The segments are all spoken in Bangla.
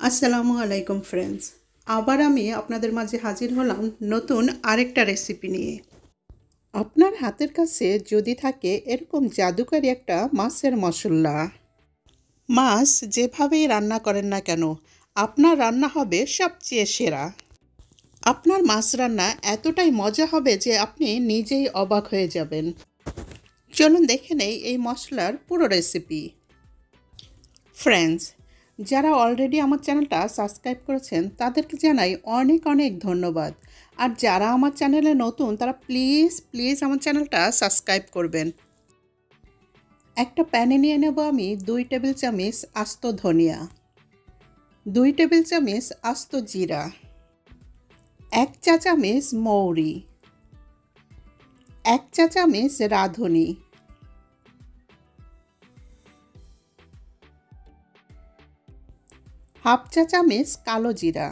আসসালামু আলাইকুম ফ্রেন্ডস। আবার আমি আপনাদের মাঝে হাজির হলাম নতুন আরেকটা রেসিপি নিয়ে। আপনার হাতের কাছে যদি থাকে এরকম জাদুকারি একটা মাছের মশলা, মাছ যেভাবেই রান্না করেন না কেন আপনার রান্না হবে সবচেয়ে সেরা। আপনার মাছ রান্না এতটাই মজা হবে যে আপনি নিজেই অবাক হয়ে যাবেন। চলুন দেখে নেই এই মশলার পুরো রেসিপি। ফ্রেন্ডস, যারা অলরেডি আমার চ্যানেলটা সাবস্ক্রাইব করেছেন তাদেরকে জানাই অনেক অনেক ধন্যবাদ। আর যারা আমার চ্যানেলে নতুন তারা প্লিজ আমার চ্যানেলটা সাবস্ক্রাইব করবেন। একটা প্যানে নিয়ে নেব আমি 2 টেবিল চামচ আস্ত ধনিয়া, 2 টেবিল চামচ আস্ত জিরা, 1 চা চামচ মৌরি, 1 চা চামচ রাঁধুনি, হাফ চা চামচ কালো জিরা,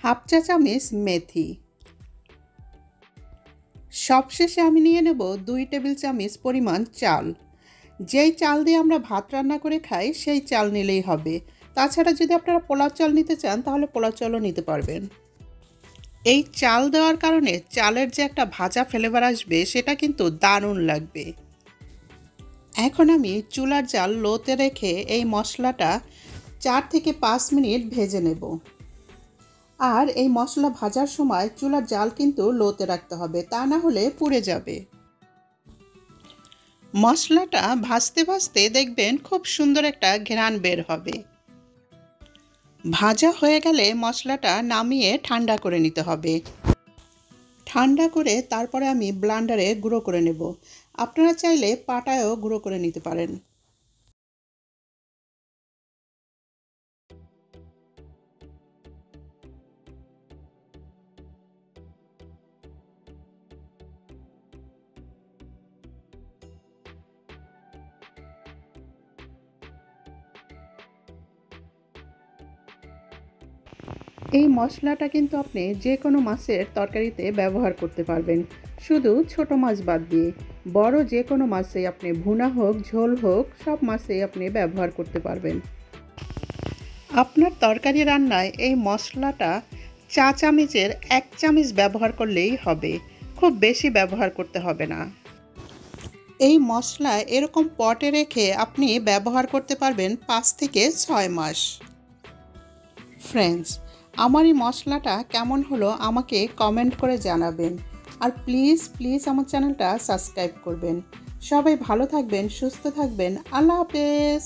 হাফ চা চামচ মেথি। সবশেষে আমি নিয়ে নেব 2 টেবিল চামচ পরিমাণ চাল। যেই চাল দিয়ে আমরা ভাত রান্না করে খাই সেই চাল নিলেই হবে। তাছাড়া যদি আপনারা পোলাও চাল নিতে চান তাহলে পোলাও চালও নিতে পারবেন। এই চাল দেওয়ার কারণে চালের যে একটা ভাজা ফ্লেভার আসবে সেটা কিন্তু দারুণ লাগবে। এখন আমি চুলার জাল লোতে রেখে এই মশলাটা 4 থেকে 5 মিনিট ভেজে নেব। আর এই মশলা ভাজার সময় চুলার জাল কিন্তু লোতে রাখতে হবে, তা না হলে পুড়ে যাবে। মশলাটা ভাজতে ভাজতে দেখবেন খুব সুন্দর একটা ঘ্রাণ বের হবে। ভাজা হয়ে গেলে মশলাটা নামিয়ে ঠান্ডা করে নিতে হবে। ঠান্ডা করে তারপরে আমি ব্লেন্ডারে গুঁড়ো করে নেব। আপনারা চাইলে পাটায়ও গুঁড়ো করে নিতে পারেন। এই মশলাটা কিন্তু আপনি যে কোনো মাছের তরকারিতে ব্যবহার করতে পারবেন, শুধু ছোট মাছ বাদ দিয়ে। বড় যে কোনো মাছেই আপনি ভুনা হোক ঝোল হোক সব মাছেই আপনি ব্যবহার করতে পারবেন। আপনার তরকারি রান্নায় এই মশলাটা চা চামচের 1 চামচ ব্যবহার করলেই হবে, খুব বেশি ব্যবহার করতে হবে না। এই মশলা এরকম পটে রেখে আপনি ব্যবহার করতে পারবেন 5 থেকে 6 মাস। ফ্রেন্ডস, আমার এই মশলাটা কেমন হলো আমাকে কমেন্ট করে জানাবেন। আর প্লিজ আমার চ্যানেলটা সাবস্ক্রাইব করবেন। সবাই ভালো থাকবেন, সুস্থ থাকবেন। আল্লাহ হাফেজ।